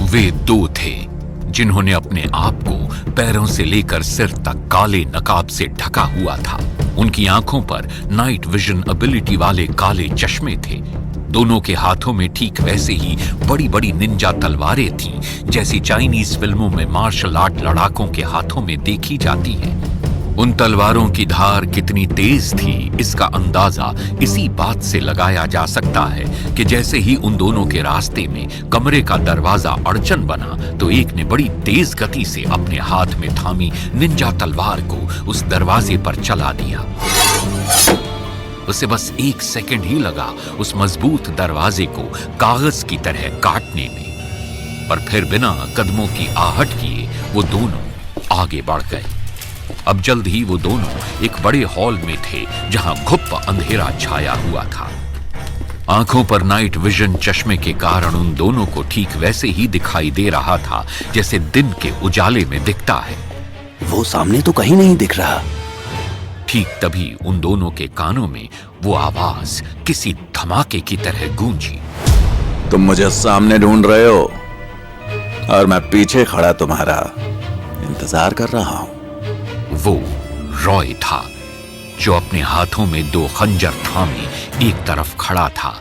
वे दो थे जिन्होंने अपने आप को पैरों से लेकर सिर तक काले नकाब से ढका हुआ था। उनकी आंखों पर नाइट विजन एबिलिटी वाले काले चश्मे थे। दोनों के हाथों में ठीक वैसे ही बड़ी बड़ी निंजा तलवारें थीं, जैसी चाइनीज फिल्मों में मार्शल आर्ट लड़ाकों के हाथों में देखी जाती है। उन तलवारों की धार कितनी तेज थी, इसका अंदाजा इसी बात से लगाया जा सकता है कि जैसे ही उन दोनों के रास्ते में कमरे का दरवाजा अड़चन बना, तो एक ने बड़ी तेज गति से अपने हाथ में थामी निंजा तलवार को उस दरवाजे पर चला दिया। उसे बस 1 सेकंड ही लगा उस मजबूत दरवाजे को कागज की तरह काटने में, पर फिर बिना कदमों की आहट किए वो दोनों आगे बढ़ गए। अब जल्द ही वो दोनों एक बड़े हॉल में थे, जहां घुप अंधेरा छाया हुआ था। आंखों पर नाइट विजन चश्मे के कारण उन दोनों को ठीक वैसे ही दिखाई दे रहा था जैसे दिन के उजाले में दिखता है। वो सामने तो कहीं नहीं दिख रहा। ठीक तभी उन दोनों के कानों में वो आवाज किसी धमाके की तरह गूंजी। तुम मुझे सामने ढूंढ रहे हो और मैं पीछे खड़ा तुम्हारा इंतजार कर रहा हूं। वो रॉय था, जो अपने हाथों में 2 खंजर थामे एक तरफ खड़ा था।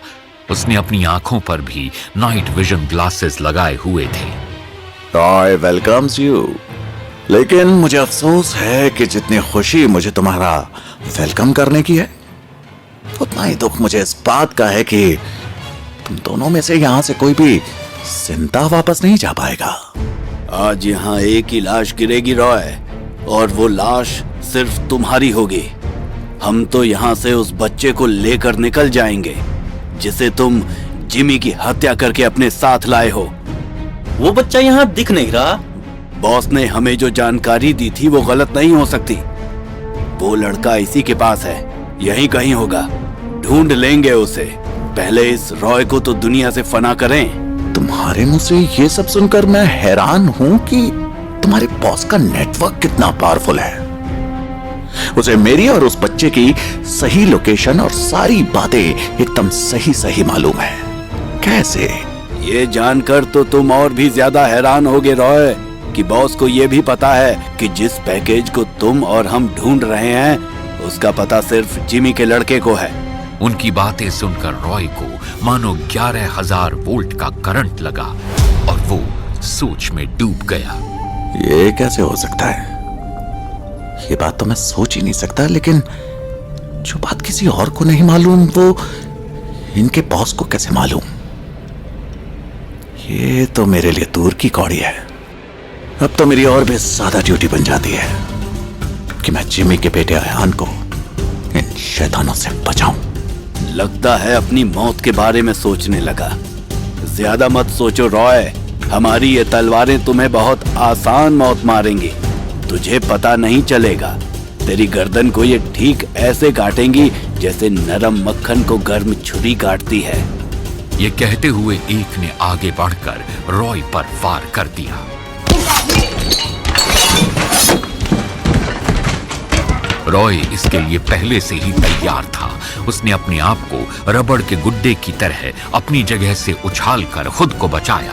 उसने अपनी आंखों पर भी नाइट विजन ग्लासेस लगाए हुए थे। रॉय वेलकम्स यू, लेकिन मुझे अफसोस है कि जितनी खुशी मुझे तुम्हारा वेलकम करने की है, उतना ही दुख मुझे इस बात का है कि तुम दोनों में से यहां से कोई भी जिंदा वापस नहीं जा पाएगा। आज यहाँ एक ही लाश गिरेगी रॉय, और वो लाश सिर्फ तुम्हारी होगी। हम तो यहाँ से उस बच्चे को लेकर निकल जाएंगे जिसे तुम जिमी की हत्या करके अपने साथ लाए हो। वो बच्चा यहाँ दिख नहीं रहा। बॉस ने हमें जो जानकारी दी थी वो गलत नहीं हो सकती। वो लड़का इसी के पास है, यहीं कहीं होगा। ढूंढ लेंगे उसे। पहले इस रॉय को तो दुनिया से फना करें। तुम्हारे मुंह से ये सब सुनकर मैं हैरान हूं कि तुम्हारे बॉस का नेटवर्क कितना पावरफुल है। उसे मेरी और उस बच्चे की सही लोकेशन और सारी बातें एकदम सही मालूम है। कैसे? ये जानकर तो तुम और भी ज्यादा हैरान होगे रॉय, कि बॉस को ये भी पता है कि जिस पैकेज को तुम और हम ढूंढ रहे हैं उसका पता सिर्फ जिमी के लड़के को है। उनकी बातें सुनकर रॉय को मानो 11,000 वोल्ट का करंट लगा और वो सोच में डूब गया। ये कैसे हो सकता है? ये बात तो मैं सोच ही नहीं सकता, लेकिन जो बात किसी और को नहीं मालूम वो इनके बॉस को कैसे मालूम? ये तो मेरे लिए दूर की कौड़ी है। अब तो मेरी और भी ज्यादा ड्यूटी बन जाती है कि मैं जिमी के बेटे अयान को इन शैतानों से बचाऊं। लगता है अपनी मौत के बारे में सोचने लगा। ज्यादा मत सोचो रॉय, हमारी ये तलवारें तुम्हें बहुत आसान मौत मारेंगी। तुझे पता नहीं चलेगा। तेरी गर्दन को ये ठीक ऐसे काटेंगी जैसे नरम मक्खन को गर्म छुरी काटती है। ये कहते हुए एक ने आगे बढ़कर रॉय पर वार कर दिया। रॉय इसके लिए पहले से ही तैयार था। उसने अपने आप को रबड़ के गुड्डे की तरह अपनी जगह से उछालकर खुद को बचाया,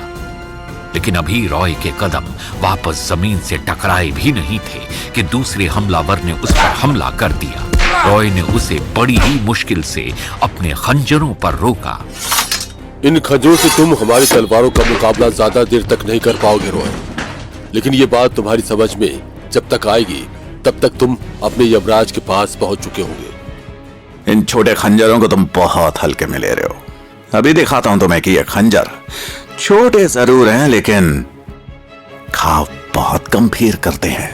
लेकिन अभी रॉय के कदम वापस जमीन से टकराए भी नहीं थे कि दूसरे हमलावर ने उस पर हमला कर दिया। रॉय ने उसे बड़ी ही मुश्किल से अपने खंजरों पर रोका। इन खंजरों से तुम हमारी तलवारों का मुकाबला ज्यादा देर तक नहीं कर पाओगे रॉय, लेकिन ये बात तुम्हारी समझ में जब तक आएगी तब तक तुम अपने यमराज के पास पहुंच चुके होंगे। इन छोटे खंजरों को तुम बहुत हल्के में ले रहे हो। अभी दिखाता हूं तुम्हें कि ये खंजर छोटे जरूर हैं, लेकिन घाव बहुत गंभीर करते हैं।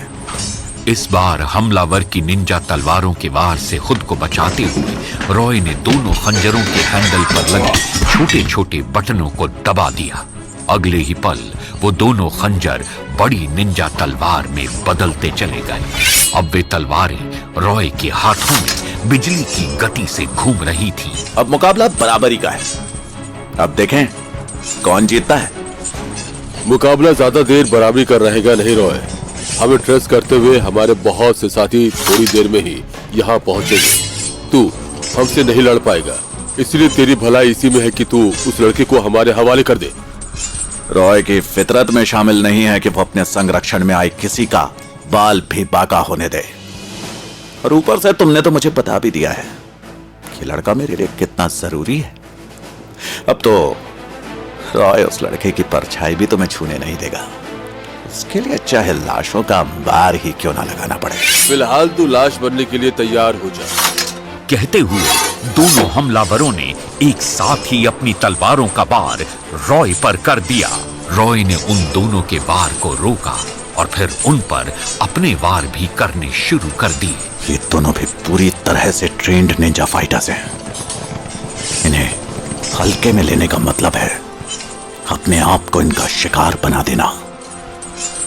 इस बार हमलावर की निंजा तलवारों के वार से खुद को बचाते हुए रॉय ने दोनों खंजरों के हैंडल पर लगे छोटे छोटे बटनों को दबा दिया। अगले ही पल वो दोनों खंजर बड़ी निंजा तलवार में बदलते चले गए। अब वे तलवारें रॉय के हाथों में बिजली की गति से घूम रही थी। अब मुकाबला बराबरी का है। अब देखें कौन जीतता है। मुकाबला ज्यादा देर बराबरी का रहेगा नहीं रॉय। हमें ट्रस्ट करते हुए हमारे बहुत से साथी थोड़ी देर में ही यहाँ पहुंचेंगे। तू हमसे नहीं लड़ पाएगा, इसलिए तेरी भलाई इसी में है कि तू उस लड़के को हमारे हवाले कर दे। रॉय की फितरत में शामिल नहीं है कि वो अपने संरक्षण में आए किसी का बाल भी बाका होने दे। और ऊपर से तुमने तो मुझे बता भी दिया है कि लड़का मेरे लिए कितना जरूरी है। अब तो रॉय उस लड़के की परछाई भी तुम्हें छूने नहीं देगा। उसके लिए चाहे लाशों का अंबार ही क्यों ना लगाना पड़े। फिलहाल तू लाश बनने के लिए तैयार हो जा। कहते हुए दोनों हमलावरों ने एक साथ ही अपनी तलवारों का वार रॉय पर कर दिया। रॉय ने उन दोनों के वार को रोका और फिर उन पर अपने वार भी करने शुरू कर दिए। ये दोनों भी पूरी तरह से ट्रेंड निंजा फाइटर्स हैं। इन्हें हल्के में लेने का मतलब है अपने आप को इनका शिकार बना देना।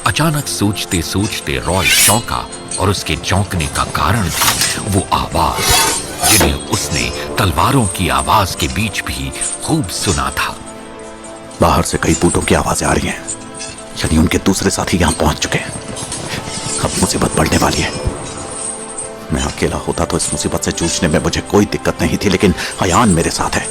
अचानक सोचते सोचते रॉय चौंका और उसके चौंकने का कारण थी वो आवाज जिन्हें उसने तलवारों की आवाज के बीच भी खूब सुना था। बाहर से कई बूटों की आवाजें आ रही हैं, यानी उनके दूसरे साथी यहां पहुंच चुके हैं। अब मुसीबत बढ़ने वाली है। मैं अकेला होता तो इस मुसीबत से जूझने में मुझे कोई दिक्कत नहीं थी, लेकिन अयान मेरे साथ है।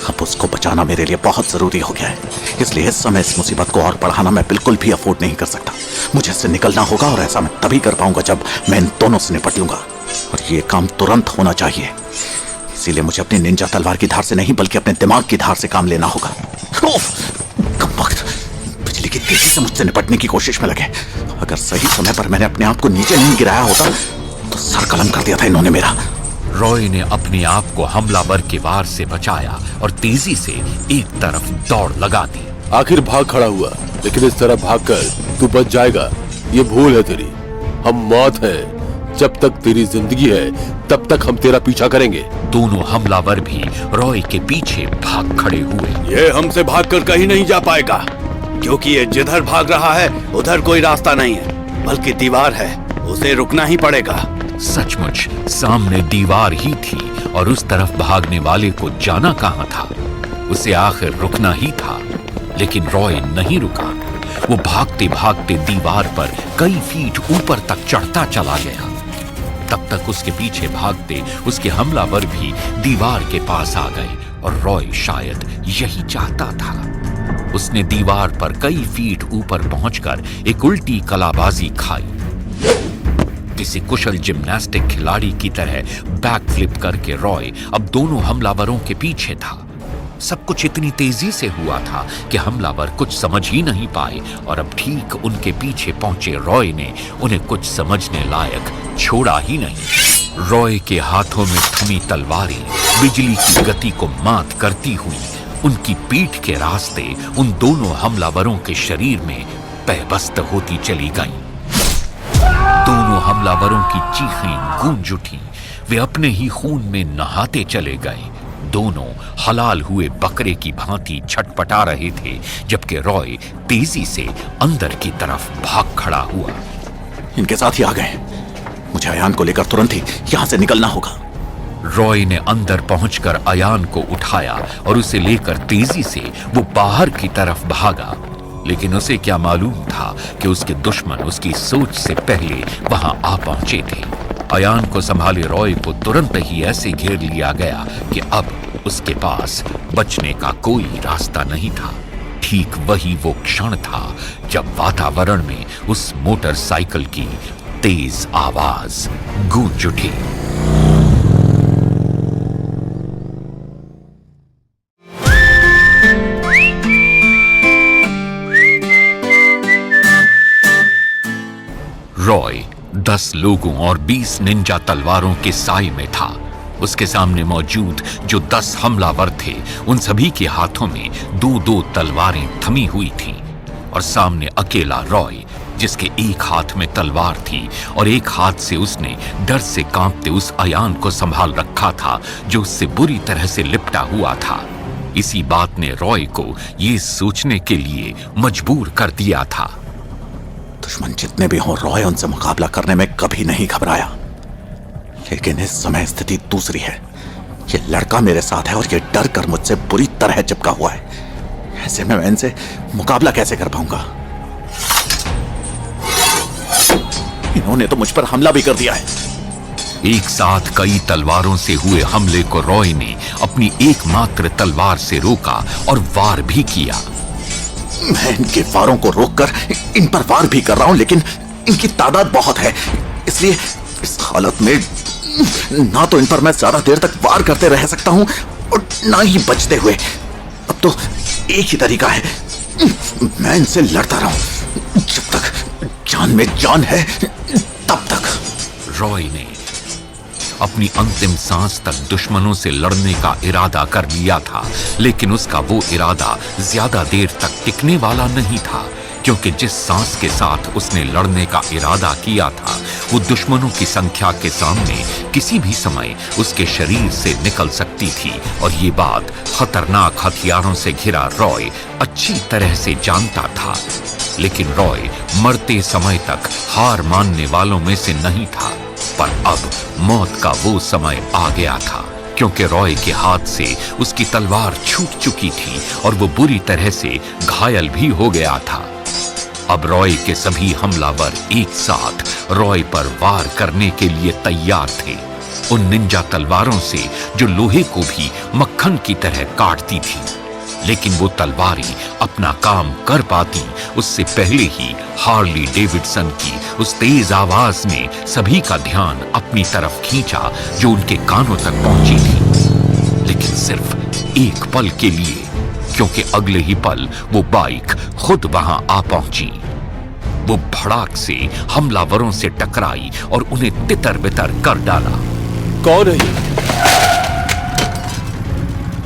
अब उसको बचाना मेरे लिए बहुत जरूरी हो गया है। इसलिए इस समय इस मुसीबत को और बढ़ाना मैं बिल्कुल भी अफोर्ड नहीं कर सकता। मुझे इससे निकलना होगा और ऐसा मैं तभी कर पाऊंगा जब मैं इन दोनों से निपट लूंगा, और ये काम तुरंत होना चाहिए। इसीलिए मुझे अपनी निंजा तलवार की धार से नहीं बल्कि अपने दिमाग की धार से काम लेना होगा। कम वक्त बिजली की तेजी से मुझसे निपटने की कोशिश में लगे। अगर सही समय पर मैंने अपने आप को नीचे नहीं गिराया होता तो सर कलम कर दिया था इन्होंने मेरा। रॉय ने अपने आप को हमलावर के वार से बचाया और तेजी से एक तरफ दौड़ लगा दी। आखिर भाग खड़ा हुआ, लेकिन इस तरह भागकर तू बच जाएगा ये भूल है तेरी। हम मौत हैं, जब तक तेरी जिंदगी है तब तक हम तेरा पीछा करेंगे। दोनों हमलावर भी रॉय के पीछे भाग खड़े हुए। ये हमसे भागकर कहीं नहीं जा पाएगा, क्योंकि ये जिधर भाग रहा है उधर कोई रास्ता नहीं है, बल्कि दीवार है। उसे रुकना ही पड़ेगा। सचमुच सामने दीवार ही थी और उस तरफ भागने वाले को जाना कहां था। उसे आखिर रुकना ही था, लेकिन रॉय नहीं रुका। वो भागते भागते दीवार पर कई फीट ऊपर तक चढ़ता चला गया। तब तक उसके पीछे भागते उसके हमलावर भी दीवार के पास आ गए और रॉय शायद यही चाहता था। उसने दीवार पर कई फीट ऊपर पहुंचकर एक उल्टी कलाबाजी खाई। किसी कुशल जिम्नास्टिक खिलाड़ी की तरह बैक फ्लिप करके रॉय अब दोनों हमलावरों के पीछे था। सब कुछ इतनी तेजी से हुआ था कि हमलावर कुछ समझ ही नहीं पाए और अब ठीक उनके पीछे पहुंचे रॉय ने उन्हें कुछ समझने लायक छोड़ा ही नहीं। रॉय के हाथों में थमी तलवारें बिजली की गति को मात करती हुई उनकी पीठ के रास्ते उन दोनों हमलावरों के शरीर में पैबस्त होती चली गईं। दोनों हमलावरों की चीखें गूंज उठी। वे अपने ही खून में नहाते चले गए। दोनों हलाल हुए बकरे की भांति छटपटा रहे थे, जबकि रॉय तेजी से अंदर की तरफ भाग खड़ा हुआ। इनके साथ ही आ गए। मुझे अयान को लेकर तुरंत ही यहां से निकलना होगा। रॉय ने अंदर पहुंचकर अयान को उठाया और उसे लेकर तेजी से वो बाहर की तरफ भागा। लेकिन उसे क्या मालूम था कि उसके दुश्मन उसकी सोच से पहले वहां आ पहुंचे थे। अयान को संभाले रॉय को तुरंत ही ऐसे घेर लिया गया कि अब उसके पास बचने का कोई रास्ता नहीं था। ठीक वही वो क्षण था जब वातावरण में उस मोटरसाइकिल की तेज आवाज गूंज उठी। रॉय 10 लोगों और 20 निंजा तलवारों के साए में था। उसके सामने मौजूद जो 10 हमलावर थे, उन सभी के हाथों में 2-2 तलवारें थमी हुई थीं और सामने अकेला रॉय, जिसके एक हाथ में तलवार थी और एक हाथ से उसने डर से कांपते उस अयान को संभाल रखा था जो उससे बुरी तरह से लिपटा हुआ था। इसी बात ने रॉय को ये सोचने के लिए मजबूर कर दिया था। दुश्मन जितने भी हों, रॉय उनसे मुकाबला करने में कभी नहीं घबराया। लेकिन इस समय स्थिति दूसरी है। ये लड़का मेरे साथ है और ये डर कर मुझसे बुरी तरह चिपका हुआ है। ऐसे में मैं इनसे मुकाबला कैसे कर पाऊंगा? इन्होंने तो मुझ पर हमला भी कर दिया है। एक साथ कई तलवारों से हुए हमले को रॉय ने अपनी एकमात्र तलवार से रोका और वार भी किया। मैं इनके वारों को रोककर इन पर वार भी कर रहा हूं, लेकिन इनकी तादाद बहुत है, इसलिए इस हालत में ना तो इन पर मैं ज्यादा देर तक वार करते रह सकता हूं और ना ही बचते हुए। अब तो एक ही तरीका है, मैं इनसे लड़ता रहूं जब तक जान में जान है, तब तक। रॉय ने अपनी अंतिम सांस तक दुश्मनों से लड़ने का इरादा कर लिया था, लेकिन उसका वो इरादा ज्यादा देर तक टिकने वाला नहीं था, क्योंकि जिस सांस के साथ उसने लड़ने का इरादा किया था वो दुश्मनों की संख्या के सामने किसी भी समय उसके शरीर से निकल सकती थी। और ये बात खतरनाक हथियारों से घिरा रॉय अच्छी तरह से जानता था। लेकिन रॉय मरते समय तक हार मानने वालों में से नहीं था। पर अब मौत का वो समय आ गया था, क्योंकि रॉय के हाथ से उसकी तलवार छूट चुकी थी और वो बुरी तरह से घायल भी हो गया था। अब रॉय के सभी हमलावर एक साथ रॉय पर वार करने के लिए तैयार थे, उन निंजा तलवारों से जो लोहे को भी मक्खन की तरह काटती थी। लेकिन वो तलवारें अपना काम कर पाती उससे पहले ही हार्ली डेविडसन की उस तेज आवाज ने सभी का ध्यान अपनी तरफ खींचा जो उनके कानों तक पहुंची थी। लेकिन सिर्फ एक पल के लिए, क्योंकि अगले ही पल वो बाइक खुद वहां आ पहुंची। वो भड़ाक से हमलावरों से टकराई और उन्हें तितर बितर कर डाला। कौन है ये?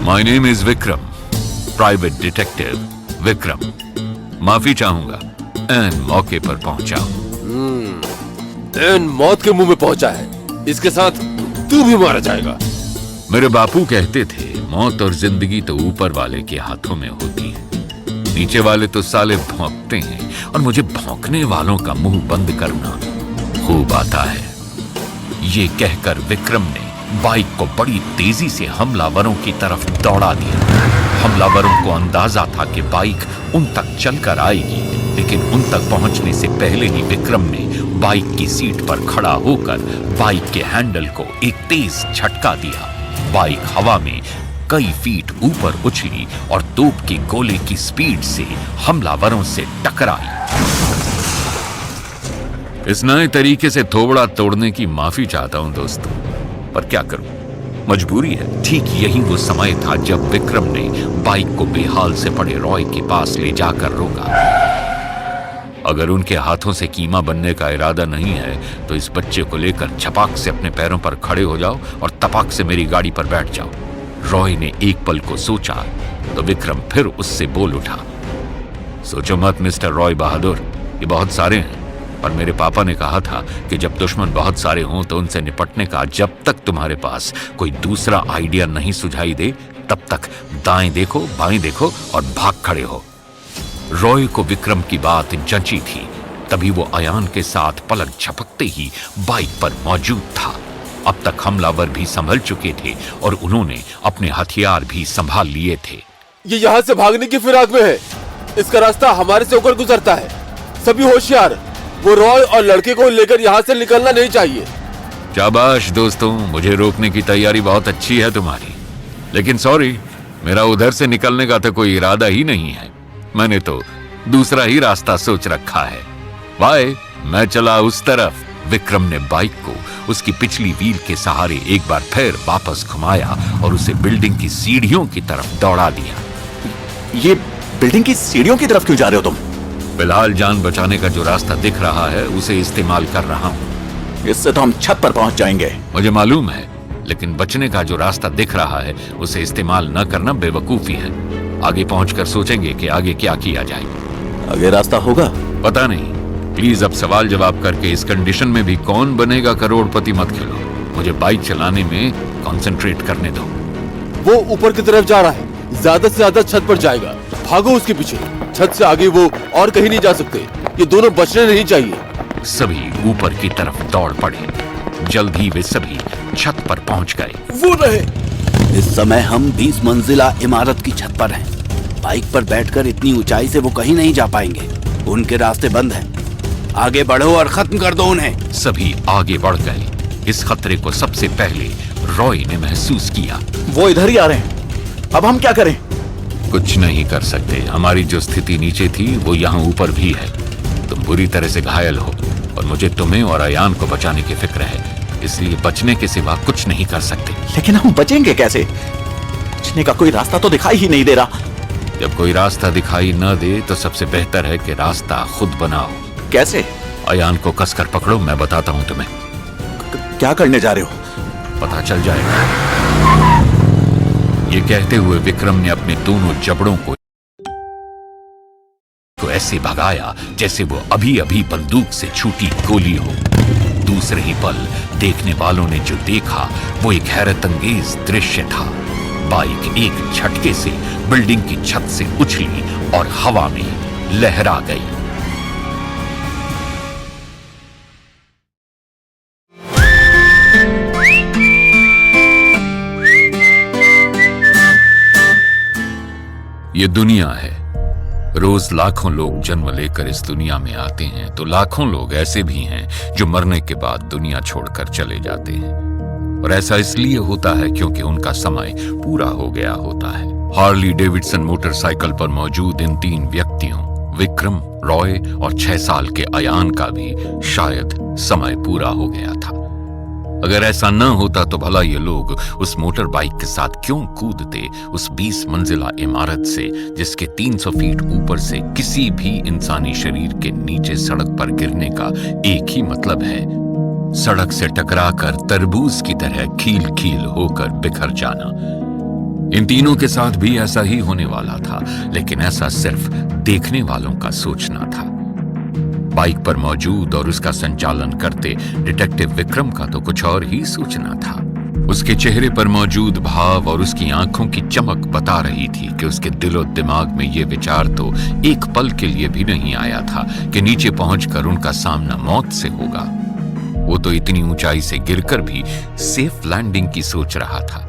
My name is Vikram, private detective Vikram. माफी चाहूंगा, एन मौके पर पहुंचा। एन मौत के मुंह में पहुंचा है, इसके साथ तू भी मारा जाएगा। मेरे बापू कहते थे मौत और जिंदगी तो ऊपर वाले के हाथों में होती है, नीचे वाले तो साले भौंकते हैं और मुझे भौंकने वालों का मुंह बंद करना खूब आता है। ये कहकर विक्रम ने बाइक को बड़ी तेजी से हमलावरों की तरफ दौड़ा दिया। हमलावरों को अंदाजा था कि बाइक उन तक चलकर आएगी, लेकिन उन तक पहुंचने से पहले ही विक्रम ने बाइक की सीट पर खड़ा होकर बाइक के हैंडल को एक तेज झटका दिया। बाइक हवा में कई फीट ऊपर उछली और तोप के गोले की स्पीड से हमलावरों से टकराई। इस नए तरीके से थोबड़ा तोड़ने की माफी चाहता हूं दोस्तों, पर क्या करूं, मजबूरी है। ठीक यही वो समय था जब विक्रम ने बाइक को बेहाल से पड़े रॉय के पास ले जाकर रोका। अगर उनके हाथों से कीमा बनने का इरादा नहीं है तो इस बच्चे को लेकर झपाक से अपने पैरों पर खड़े हो जाओ और तपाक से मेरी गाड़ी पर बैठ जाओ। रॉय ने एक पल को सोचा तो विक्रम फिर उससे बोल उठा, सोचो मत मिस्टर रॉय बहादुर, ये बहुत सारे हैं, पर मेरे पापा ने कहा था कि जब दुश्मन बहुत सारे हों तो उनसे निपटने का जब तक तुम्हारे पास कोई दूसरा आइडिया नहीं सुझाई दे तब तक दाएं देखो बाएं देखो और भाग खड़े हो। रॉय को विक्रम की बात जंची थी, तभी वो अयान के साथ पलक झपकते ही बाइक पर मौजूद था। अब तक हमलावर भी संभल चुके थे और उन्होंने अपने हथियार भी संभाल लिए थे। ये यहाँ से भागने की फिराक में है, इसका रास्ता हमारे से होकर गुजरता है। सभी होशियार, वो रॉय और लड़के को लेकर यहाँ से निकलना नहीं चाहिए। शाबाश दोस्तों, मुझे रोकने की तैयारी बहुत अच्छी है तुम्हारी, लेकिन सॉरी, मेरा उधर से निकलने का तो कोई इरादा ही नहीं है। मैंने तो दूसरा ही रास्ता सोच रखा है। बाय, मैं चला उस तरफ। विक्रम ने बाइक को उसकी पिछली व्हील के सहारे एक बार फिर वापस घुमाया और उसे बिल्डिंग की सीढ़ियों की तरफ दौड़ा दिया। ये बिल्डिंग की सीढ़ियों की तरफ क्यों जा रहे हो तुम? फिलहाल जान बचाने का जो रास्ता दिख रहा है उसे इस्तेमाल कर रहा हूँ। इससे तो हम छत पर पहुंच जाएंगे। मुझे मालूम है, लेकिन बचने का जो रास्ता दिख रहा है उसे इस्तेमाल न करना बेवकूफी है। आगे पहुंचकर सोचेंगे कि आगे क्या किया जाए। आगे रास्ता होगा? पता नहीं। प्लीज अब सवाल जवाब करके इस कंडीशन में भी कौन बनेगा करोड़पति मत खेलो। मुझे बाइक चलाने में कंसंट्रेट करने दो। वो ऊपर की तरफ जा रहा है, ज्यादा से ज्यादा छत पर जाएगा। भागो उसके पीछे, छत से आगे वो और कहीं नहीं जा सकते। ये दोनों बचने नहीं चाहिए। सभी ऊपर की तरफ दौड़ पड़े। जल्द ही वे सभी छत पर पहुंच गए। वो रहे। इस समय हम 20 मंजिला इमारत की छत पर हैं। बाइक पर बैठकर इतनी ऊंचाई से वो कहीं नहीं जा पाएंगे। उनके रास्ते बंद हैं। आगे बढ़ो और खत्म कर दो उन्हें। सभी आगे बढ़ गए। इस खतरे को सबसे पहले रॉय ने महसूस किया। वो इधर ही आ रहे हैं। अब हम क्या करें? कुछ नहीं कर सकते। हमारी जो स्थिति नीचे थी वो यहाँ ऊपर भी है। तुम बुरी तरह से घायल हो और मुझे तुम्हें और अयान को बचाने की फिक्र है, इसलिए बचने के सिवा कुछ नहीं कर सकते। लेकिन हम बचेंगे कैसे? बचने का कोई रास्ता तो दिखाई ही नहीं दे रहा। जब कोई रास्ता दिखाई न दे तो सबसे बेहतर है कि रास्ता खुद बनाओ। कैसे? अयान को कसकर पकड़ो, मैं बताता हूं तुम्हें। क्या करने जा रहे हो? पता चल जाएगा। ये कहते हुए विक्रम ने अपने दोनों जबड़ों को ऐसे भगाया जैसे वो अभी अभी बंदूक से छूटी गोली हो। दूसरे ही पल देखने वालों ने जो देखा वो एक हैरतअंगेज दृश्य था। बाइक एक झटके से बिल्डिंग की छत से उछली और हवा में लहरा गई। ये दुनिया है। रोज लाखों लोग जन्म लेकर इस दुनिया में आते हैं, तो लाखों लोग ऐसे भी हैं जो मरने के बाद दुनिया छोड़कर चले जाते हैं। और ऐसा इसलिए होता है क्योंकि उनका समय पूरा हो गया होता है। हार्ली डेविडसन मोटरसाइकिल पर मौजूद इन 3 व्यक्तियों विक्रम, रॉय और 6 साल के अयान का भी शायद समय पूरा हो गया था। अगर ऐसा न होता तो भला ये लोग उस मोटर बाइक के साथ क्यों कूदते उस 20 मंजिला इमारत से, जिसके 300 फीट ऊपर से किसी भी इंसानी शरीर के नीचे सड़क पर गिरने का एक ही मतलब है, सड़क से टकराकर तरबूज की तरह खील खील होकर बिखर जाना। इन तीनों के साथ भी ऐसा ही होने वाला था, लेकिन ऐसा सिर्फ देखने वालों का सोचना था। बाइक पर मौजूद और उसका संचालन करते डिटेक्टिव विक्रम का तो कुछ और ही सोचना था। उसके चेहरे पर मौजूद भाव और उसकी आंखों की चमक बता रही थी कि उसके दिलो दिमाग में यह विचार तो एक पल के लिए भी नहीं आया था कि नीचे पहुंचकर उनका सामना मौत से होगा। वो तो इतनी ऊंचाई से गिरकर भी सेफ लैंडिंग की सोच रहा था।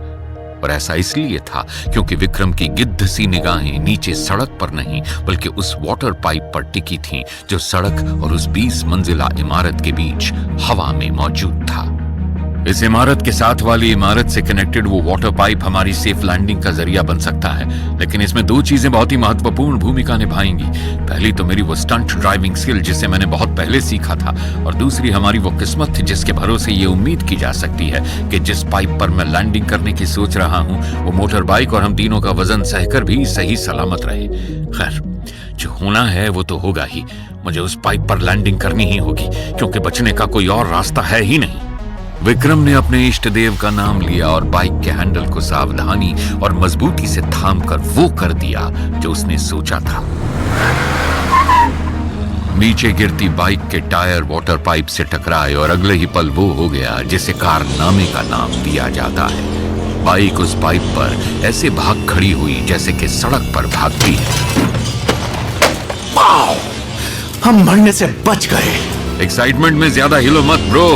और ऐसा इसलिए था क्योंकि विक्रम की गिद्ध सी निगाहें नीचे सड़क पर नहीं बल्कि उस वाटर पाइप पर टिकी थीं जो सड़क और उस 20 मंजिला इमारत के बीच हवा में मौजूद था। इस इमारत के साथ वाली इमारत से कनेक्टेड वो वाटर पाइप हमारी सेफ लैंडिंग का जरिया बन सकता है, लेकिन इसमें 2 चीजें बहुत ही महत्वपूर्ण भूमिका निभाएंगी। पहली तो मेरी वो स्टंट ड्राइविंग स्किल जिसे मैंने बहुत पहले सीखा था, और दूसरी हमारी वो किस्मत जिसके भरोसे ये उम्मीद की जा सकती है कि जिस पाइप पर मैं लैंडिंग करने की सोच रहा हूं वो मोटर बाइक और हम तीनों का वजन सहकर भी सही सलामत रहे। खैर, जो होना है वो तो होगा ही। मुझे उस पाइप पर लैंडिंग करनी ही होगी क्योंकि बचने का कोई और रास्ता है ही नहीं। विक्रम ने अपने इष्ट देव का नाम लिया और बाइक के हैंडल को सावधानी और मजबूती से थामकर वो कर दिया जो उसने सोचा था। नीचे गिरती बाइक के टायर वाटर पाइप से टकराए और अगले ही पल वो हो गया जिसे कारनामे का नाम दिया जाता है। बाइक उस पाइप पर ऐसे भाग खड़ी हुई जैसे कि सड़क पर भागती है। हम मरने से बच गए। एक्साइटमेंट में ज्यादा हिलो मत ब्रो,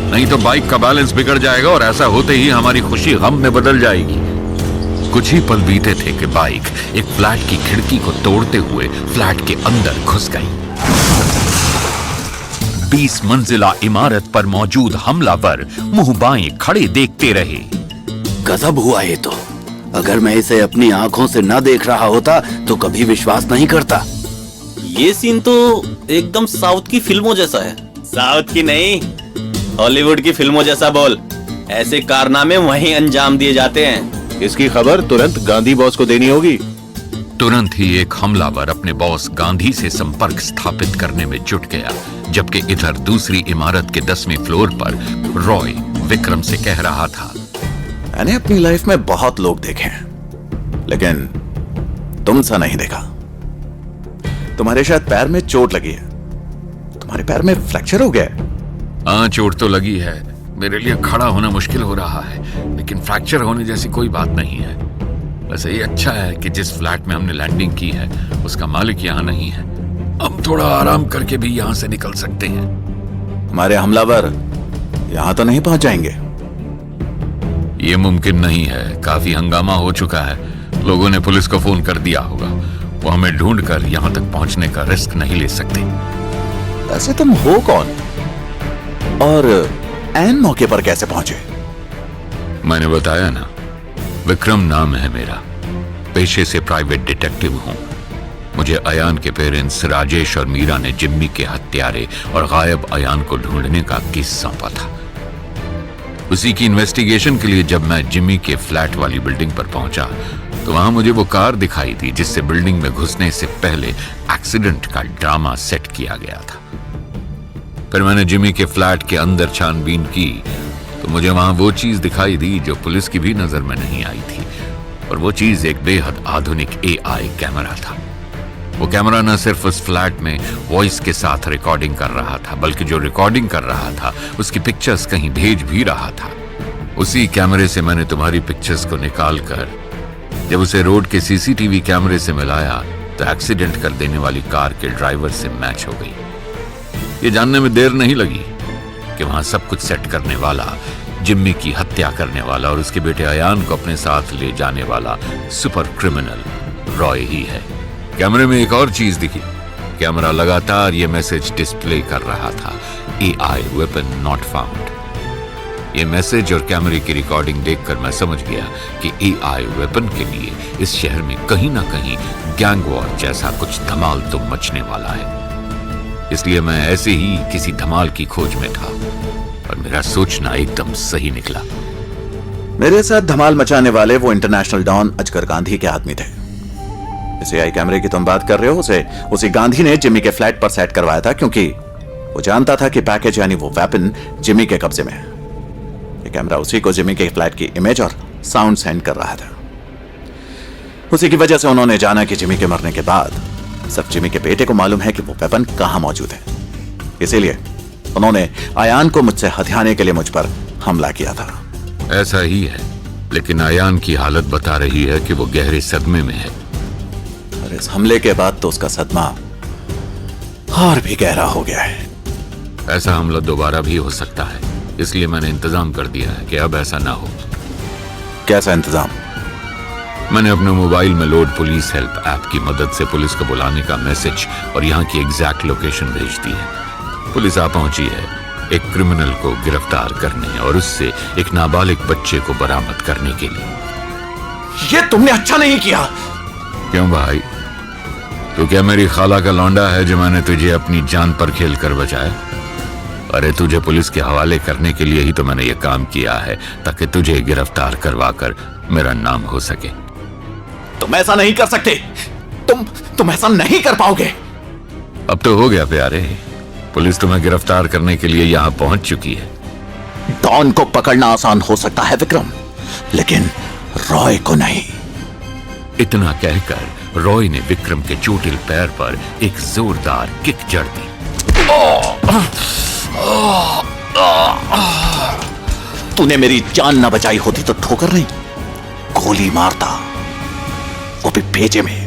नहीं तो बाइक का बैलेंस बिगड़ जाएगा और ऐसा होते ही हमारी खुशी गम में बदल जाएगी। कुछ ही पल बीते थे कि बाइक एक फ्लैट की खिड़की को तोड़ते हुए फ्लैट के अंदर घुस गई। 20 मंजिला इमारत पर मौजूद हमलावर मुंह बाएं खड़े देखते रहे। गजब हुआ ये तो। अगर मैं इसे अपनी आंखों से न देख रहा होता तो कभी विश्वास नहीं करता। ये सीन तो एकदम साउथ की फिल्मों जैसा है। साउथ की नहीं, हॉलीवुड की फिल्मों जैसा बोल। ऐसे कारनामे वहीं अंजाम दिए जाते हैं। इसकी खबर तुरंत गांधी बॉस को देनी होगी। तुरंत ही एक हमलावर अपने बॉस गांधी से संपर्क स्थापित करने में जुट गया, जबकि इधर दूसरी इमारत के 10वें फ्लोर पर रॉय विक्रम से कह रहा था, मैंने अपनी लाइफ में बहुत लोग देखे हैं, लेकिन तुमसा नहीं देखा। तुम्हारे शायद पैर में चोट लगी है। तुम्हारे पैर में फ्रैक्चर हो गया है। हाँ, चोट तो लगी है। मेरे लिए खड़ा होना मुश्किल हो रहा है, लेकिन फ्रैक्चर होने जैसी कोई बात नहीं है। वैसे ये अच्छा है कि जिस फ्लैट में हमने लैंडिंग की है उसका मालिक यहाँ नहीं है। हम थोड़ा आराम करके भी यहाँ से निकल सकते हैं। हमारे हमलावर यहाँ तो नहीं पहुंच जाएंगे? ये मुमकिन नहीं है। काफी हंगामा हो चुका है। लोगों ने पुलिस को फोन कर दिया होगा। वो हमें ढूंढकर यहाँ तक पहुंचने का रिस्क नहीं ले सकते। वैसे तुम हो कौन और ऐन मौके पर कैसे पहुंचे? मैंने बताया ना, विक्रम नाम है मेरा। पेशे से प्राइवेट डिटेक्टिव हूं। मुझे अयान के पेरेंट्स राजेश और मीरा ने जिम्मी के हत्यारे और गायब अयान को ढूंढने का केस सौंपा था। उसी की इन्वेस्टिगेशन के लिए जब मैं जिम्मी के फ्लैट वाली बिल्डिंग पर पहुंचा तो वहां मुझे वो कार दिखाई दी जिससे बिल्डिंग में घुसने से पहले एक्सीडेंट का ड्रामा सेट किया गया था। फिर मैंने जिम्मी के फ्लैट के अंदर छानबीन की तो मुझे वहां वो चीज दिखाई दी जो पुलिस की भी नजर में नहीं आई थी, और वो चीज एक बेहद आधुनिक AI कैमरा था। वो कैमरा न सिर्फ उस फ्लैट में वॉइस के साथ रिकॉर्डिंग कर रहा था, बल्कि जो रिकॉर्डिंग कर रहा था उसकी पिक्चर्स कहीं भेज भी रहा था। उसी कैमरे से मैंने तुम्हारी पिक्चर्स को निकालकर जब उसे रोड के CCTV कैमरे से मिलाया तो एक्सीडेंट कर देने वाली कार के ड्राइवर से मैच हो गई। ये जानने में देर नहीं लगी कि वहां सब कुछ सेट करने वाला, जिम्मी की हत्या करने वाला और उसके बेटे अयान को अपने साथ ले जाने वाला सुपर क्रिमिनल रॉय ही है। कैमरे में एक और चीज दिखी। कैमरा लगातार ये मैसेज डिस्प्ले कर रहा था, AI वेपन नॉट फाउंड। ये मैसेज और कैमरे की रिकॉर्डिंग देखकर मैं समझ गया कि AI वेपन के लिए इस शहर में कहीं ना कहीं गैंग वॉर जैसा कुछ धमाल तो मचने वाला है। इसलिए मैं ऐसे ही किसी धमाल की खोज में था और मेरा सोचना एकदम सही निकला। मेरे साथ धमाल मचाने वाले वो इंटरनेशनल डॉन अजगर गांधी के आदमी थे। इस AI कैमरे की तुम बात कर रहे हो, उसी गांधी ने जिम्मी के फ्लैट पर सेट करवाया था, क्योंकि वो जानता था कि पैकेज यानी वो वेपन जिम्मी के कब्जे में है। ये कैमरा उसी को जिम्मी के फ्लैट की इमेज और साउंड सेंड कर रहा था। उसी की वजह से उन्होंने जाना कि जिम्मी के मरने के बाद सिर्फ जिम्मी के बेटे को मालूम है कि वो वेपन कहां मौजूद है। इसीलिए उन्होंने अयान को मुझसे हथियाने के लिए मुझ पर हमला किया था। ऐसा ही है, लेकिन अयान की हालत बता रही है कि वो गहरे सदमे में है। और इस हमले के बाद तो उसका सदमा और भी गहरा हो गया है। ऐसा हमला दोबारा भी हो सकता है, इसलिए मैंने इंतजाम कर दिया है कि अब ऐसा ना हो। कैसा इंतजाम? मैंने अपने मोबाइल में लोड पुलिस हेल्प ऐप की मदद से पुलिस को बुलाने का मैसेज और यहाँ की एग्जैक्ट लोकेशन भेज दी है। पुलिस आ पहुंची है एक क्रिमिनल को गिरफ्तार करने और उससे एक नाबालिग बच्चे को बरामद करने के लिए। ये तुमने अच्छा नहीं किया। क्यों भाई, तो क्या मेरी खाला का लौंडा है जो मैंने तुझे अपनी जान पर खेल कर बचाया? अरे तुझे पुलिस के हवाले करने के लिए ही तो मैंने ये काम किया है, ताकि तुझे गिरफ्तार करवाकर मेरा नाम हो सके। तुम ऐसा नहीं कर सकते। तुम ऐसा नहीं कर पाओगे। अब तो हो गया प्यारे, पुलिस तुम्हें गिरफ्तार करने के लिए यहां पहुंच चुकी है। डॉन को पकड़ना आसान हो सकता है विक्रम, लेकिन रॉय को नहीं। इतना कहकर रॉय ने विक्रम के चोटिल पैर पर एक जोरदार किक जड़ दी। तूने मेरी जान न बचाई होती तो ठोकर नहीं, गोली मारता, वो भी भेजे में।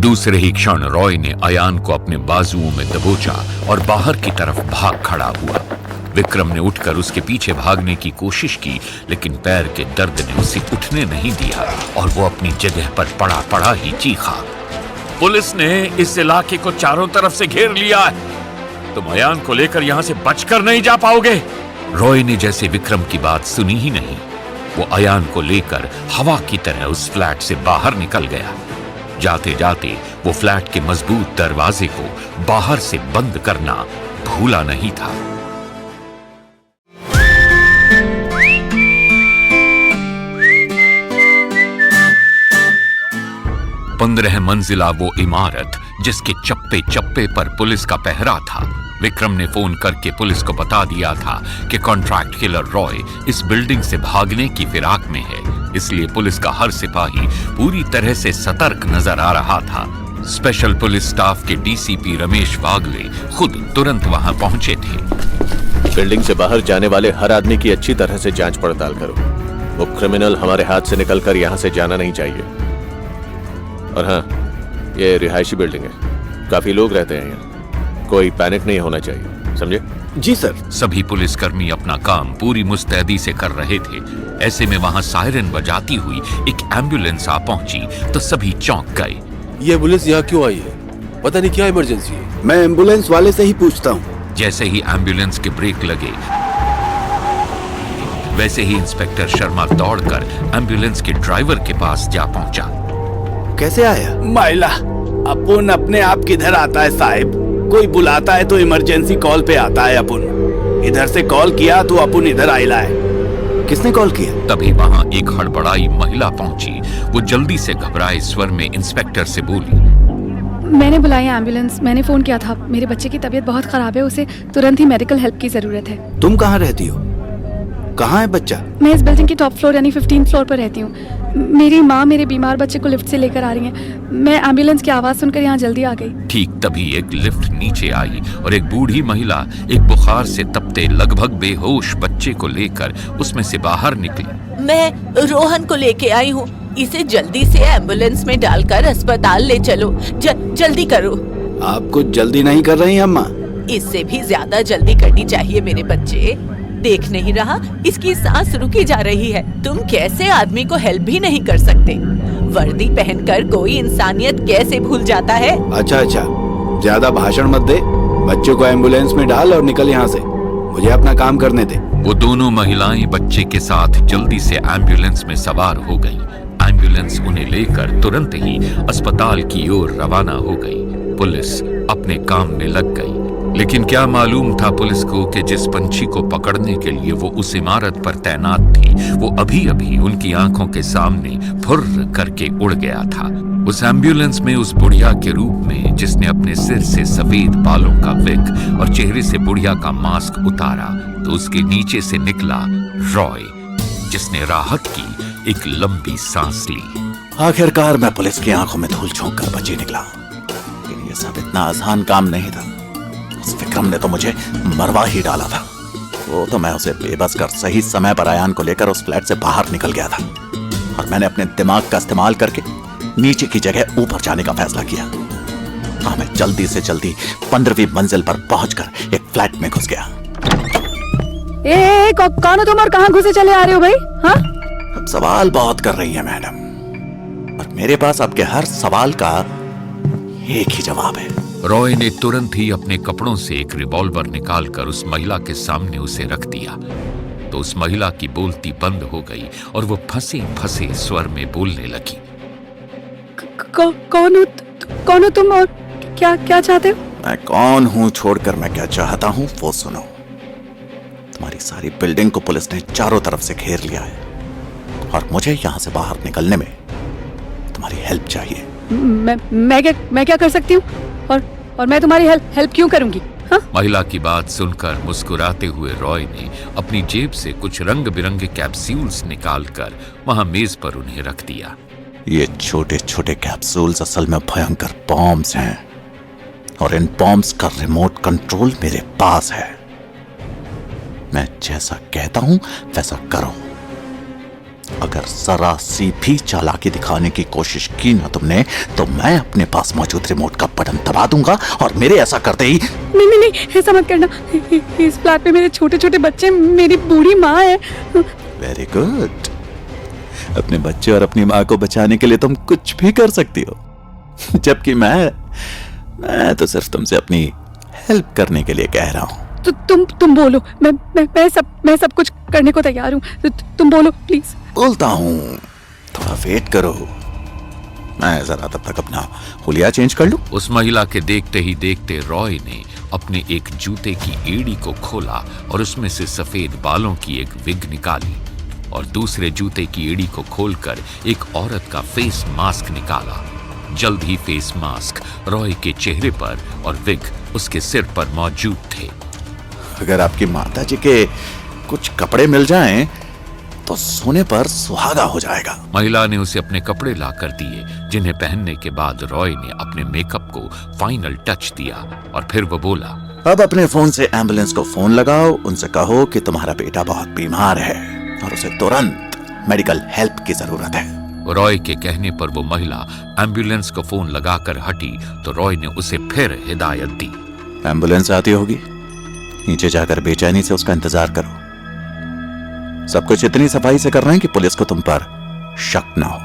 दूसरे ही क्षण रॉय ने अयान को अपने बाजुओं में दबोचा और बाहर की तरफ भाग खड़ा हुआ। विक्रम ने उठकर उसके पीछे भागने की कोशिश की, लेकिन पैर के दर्द ने उसे उठने नहीं दिया और वो अपनी जगह पर पड़ा पड़ा ही चीखा। पुलिस ने इस इलाके को चारों तरफ से घेर लिया है, तुम अयान को लेकर यहां से बचकर नहीं जा पाओगे। रॉय ने जैसे विक्रम की बात सुनी ही नहीं, वो अयान को लेकर हवा की तरह उस फ्लैट से बाहर निकल गया। जाते जाते वो फ्लैट के मजबूत दरवाजे को बाहर से बंद करना भूला नहीं था। पंद्रह मंजिला वो इमारत जिसके चप्पे चप्पे पर पुलिस का पहरा था। विक्रम ने फोन करके पुलिस को बता दिया था कि कॉन्ट्रैक्ट किलर रॉय इस बिल्डिंग से भागने की फिराक में है, इसलिए पुलिस का हर सिपाही पूरी तरह से सतर्क नजर आ रहा था। स्पेशल पुलिस स्टाफ के DCP रमेश वागले खुद तुरंत वहां पहुंचे थे। बिल्डिंग से बाहर जाने वाले हर आदमी की अच्छी तरह से जांच पड़ताल करो। वो क्रिमिनल हमारे हाथ से निकलकर यहाँ से जाना नहीं चाहिए। और हाँ, ये रिहायशी बिल्डिंग है, काफी लोग रहते हैं यहाँ, कोई पैनिक नहीं होना चाहिए, समझे? जी सर। सभी पुलिसकर्मी अपना काम पूरी मुस्तैदी से कर रहे थे। ऐसे में वहां सायरन बजाती हुई एक एम्बुलेंस आ पहुंची तो सभी चौंक गए। ये एम्बुलेंस यहाँ क्यों आई है? पता नहीं क्या इमरजेंसी है। मैं एम्बुलेंस वाले से ही पूछता हूँ। जैसे ही एम्बुलेंस के ब्रेक लगे, वैसे ही इंस्पेक्टर शर्मा दौड़कर एम्बुलेंस के ड्राइवर के पास जा पहुंचा। कैसे आया? महिला, अपुन अपने आप किधर आता है साहब? कोई बुलाता है तो इमरजेंसी कॉल पे आता है अपुन। इधर से कॉल किया तो अपुन इधर आइला है। किसने कॉल किया? तभी वहां एक हड़बड़ाई महिला पहुंची। वो जल्दी से घबराए स्वर में इंस्पेक्टर से बोली, मैंने बुलाई एम्बुलेंस, मैंने फोन किया था। मेरे बच्चे की तबीयत बहुत खराब है, उसे तुरंत ही मेडिकल हेल्प की जरूरत है। तुम कहाँ रहती हो? कहाँ है बच्चा? मैं इस बिल्डिंग की टॉप फ्लोर यानी 15th फ्लोर पर रहती हूँ। मेरी माँ मेरे बीमार बच्चे को लिफ्ट से लेकर आ रही है। मैं एम्बुलेंस की आवाज सुनकर यहाँ जल्दी आ गई। ठीक तभी एक लिफ्ट नीचे आई और एक बूढ़ी महिला एक बुखार से तपते लगभग बेहोश बच्चे को लेकर उसमें से बाहर निकली। मैं रोहन को लेके आई हूँ, इसे जल्दी से एम्बुलेंस में डालकर अस्पताल ले चलो। जल्दी करो। आप कुछ जल्दी नहीं कर रही अम्मा? इससे भी ज्यादा जल्दी करनी चाहिए मेरे बच्चे। देख नहीं रहा, इसकी सांस रुकी जा रही है। तुम कैसे आदमी को हेल्प भी नहीं कर सकते? वर्दी पहनकर कोई इंसानियत कैसे भूल जाता है? अच्छा, ज्यादा भाषण मत दे। बच्चों को एम्बुलेंस में डाल और निकल यहाँ से। मुझे अपना काम करने दे। वो दोनों महिलाएं बच्चे के साथ जल्दी से एम्बुलेंस में सवार हो गईं। एम्बुलेंस उन्हें लेकर तुरंत ही अस्पताल की ओर रवाना हो गई। पुलिस अपने काम में लग गई। लेकिन क्या मालूम था पुलिस को कि जिस पंछी को पकड़ने के लिए वो उस इमारत पर तैनात थी, वो अभी अभी उनकी आंखों के सामने फुर्र करके उड़ गया था। उस एम्बुलेंस में उस बुढ़िया के रूप में जिसने अपने सिर से सफेद बालों का विग और चेहरे से बुढ़िया का मास्क उतारा, तो उसके नीचे से निकला रॉय, जिसने राहत की एक लंबी सांस ली। आखिरकार मैं पुलिस की आंखों में धूल झोंक कर बची निकला। लेकिन ये सब इतना आसान काम नहीं था। उस विक्रम ने तो मुझे मरवा ही डाला था। वो तो मैं उसे बेबस कर सही समय पर अयान को लेकर उस फ्लैट से बाहर निकल गया था और मैंने अपने दिमाग का इस्तेमाल करके नीचे की जगह ऊपर जाने का फैसला किया। हाँ, मैं जल्दी से जल्दी 15वीं मंजिल पर पहुंचकर एक फ्लैट में घुस गया। कौन हो तुम और कहाँ घुसे चले आ रहे हो भाई? हाँ, अब सवाल बहुत कर रही है मैडम, और मेरे पास आपके हर सवाल का एक ही जवाब है। रॉय ने तुरंत ही अपने कपड़ों से एक रिवॉल्वर निकालकर उस महिला के सामने उसे रख दिया। तो उस महिला की बोलती बंद हो गई और वो फंसे फंसे स्वर में बोलने लगी। कौन हो तुम और क्या क्या चाहते हो? मैं कौन हूं छोड़कर मैं क्या चाहता हूं वो सुनो। तुम्हारी सारी बिल्डिंग को पुलिस ने चारों तरफ से घेर लिया है और मुझे यहां से बाहर निकलने में तुम्हारी हेल्प चाहिए। मैं क्या कर सकती हूँ? और मैं तुम्हारी हेल्प क्यों करूंगी? हाँ? महिला की बात सुनकर मुस्कुराते हुए रॉय ने अपनी जेब से कुछ रंग बिरंगे कैप्सूल्स निकालकर वहां मेज पर उन्हें रख दिया। ये छोटे छोटे कैप्सूल्स असल में भयंकर बॉम्ब्स हैं और इन बॉम्ब्स का रिमोट कंट्रोल मेरे पास है। मैं जैसा कहता हूं वैसा करो। अगर जरा सी भी चालाकी दिखाने की कोशिश की ना तुमने, तो मैं अपने पास मौजूद रिमोट का बटन दबा दूंगा और मेरे ऐसा करते ही नहीं, ऐसा मत करना। इस फ्लैट में मेरे छोटे छोटे बच्चे, मेरी बूढ़ी माँ है। Very good. अपने बच्चे और अपनी माँ को बचाने के लिए तुम कुछ भी कर सकती हो, जबकि मैं तो सिर्फ तुमसे अपनी हेल्प करने के लिए कह रहा हूँ। तो तुम बोलो, मैं सब कुछ करने को तैयार हूँ। तुम बोलो प्लीज। बोलता हूँ, थोड़ा वेट करो। मैं जरा तब तक अपना हुलिया चेंज कर लूं। उस महिला के देखते ही देखते रॉय ने अपने एक जूते की एड़ी को खोला और उसमें से सफेद बालों की एक विग निकाली और दूसरे जूते की एड़ी को खोलकर एक औरत का फेस मास्क निकाला। जल्द ही फेस मास्क रॉय के चेहरे पर और विग उसके सिर पर मौजूद थे। अगर आपकी माता जी के कुछ कपड़े मिल जाएं, तो सोने पर सुहागा हो जाएगा। महिला ने उसे अपने कपड़े लाकर दिए, जिन्हें पहनने के बाद रॉय ने अपने मेकअप को फाइनल टच दिया और फिर वो बोला, अब अपने फोन से एम्बुलेंस को फोन लगाओ, उनसे कहो कि तुम्हारा बेटा बहुत बीमार है और उसे तुरंत मेडिकल हेल्प की जरूरत है। रॉय के कहने पर वो महिला एम्बुलेंस को फोन लगाकर हटी तो रॉय ने उसे फिर हिदायत दी। एम्बुलेंस आती होगी, नीचे जाकर बेचैनी से उसका इंतजार करो। सब कुछ इतनी सफाई से करना है कि पुलिस को तुम पर शक ना हो,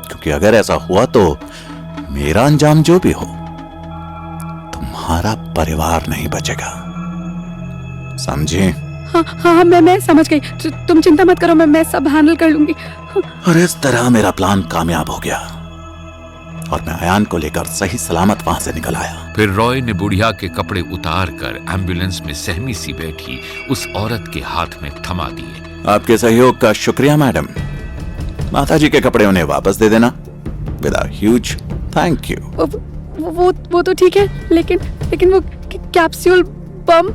क्योंकि अगर ऐसा हुआ तो मेरा अंजाम जो भी हो, तुम्हारा परिवार नहीं बचेगा। समझे? हाँ हाँ मैं समझ गई। तुम चिंता मत करो, मैं सब हैंडल कर लूंगी। और इस तरह मेरा प्लान कामयाब हो गया और मैं अयान को लेकर सही सलामत वहां से निकल आया। फिर रॉय ने बुढ़िया के कपड़े उतार कर एम्बुलेंस में सहमी सी बैठी उस औरत के हाथ में थमा दिए। आपके सहयोग का शुक्रिया मैडम। माताजी के कपड़े उन्हें वापस दे देना। With a huge thank you. वो तो ठीक है, लेकिन वो कैप्सूल बम,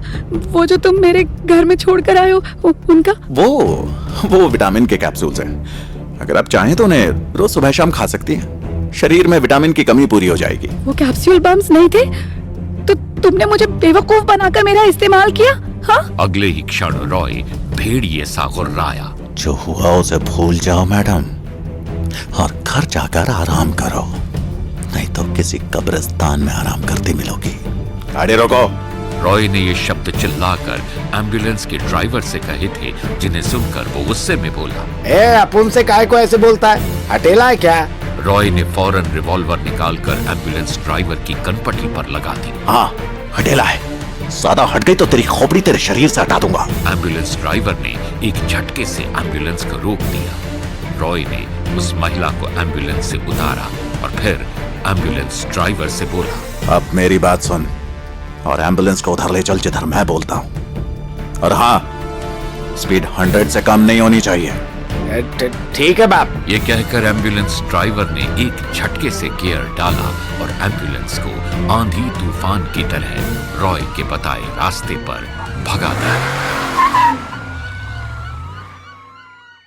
वो जो तुम मेरे घर में छोड़ कर आए हो, उनका वो विटामिन के कैप्सूल्स हैं। अगर आप चाहें तो उन्हें रोज सुबह शाम खा सकती हैं। शरीर में विटामिन की कमी पूरी हो जाएगी। वो कैप्सूल बम्स नहीं थे तो तुमने मुझे बेवकूफ बनाकर मेरा इस्तेमाल किया। हाँ, अगले ही क्षण रॉय भेड़िए सा गुर्राया। जो हुआ उसे भूल जाओ मैडम और घर जाकर आराम करो, नहीं तो किसी कब्रिस्तान में आराम करती मिलोगी। गाड़ी रोको। रॉय ने ये शब्द चिल्लाकर एम्बुलेंस के ड्राइवर से कहे थे, जिन्हें सुनकर वो गुस्से में बोला, अपुन से काय को ऐसे बोलता है, हटेला है क्या? रॉय ने फौरन रिवॉल्वर निकालकर एम्बुलेंस ड्राइवर की कनपटी पर लगा दी। हाँ, हटेला है। ज्यादा हट गई तो तेरी खोपड़ी तेरे शरीर से हटा दूंगा। एम्बुलेंस ड्राइवर ने एक झटके से एम्बुलेंस को रोक दिया। रॉय ने उस महिला को एम्बुलेंस से उतारा और फिर एम्बुलेंस ड्राइवर से बोला, अब मेरी बात सुन और एम्बुलेंस को उधर ले चल जिधर मैं बोलता हूँ। और हाँ, स्पीड 100 से कम नहीं होनी चाहिए। ठीक है बाप। ये कहकर एम्बुलेंस ड्राइवर ने एक झटके से गियर डाला और एम्बुलेंस को आंधी तूफान की तरह रॉय के बताए रास्ते पर भगा दिया।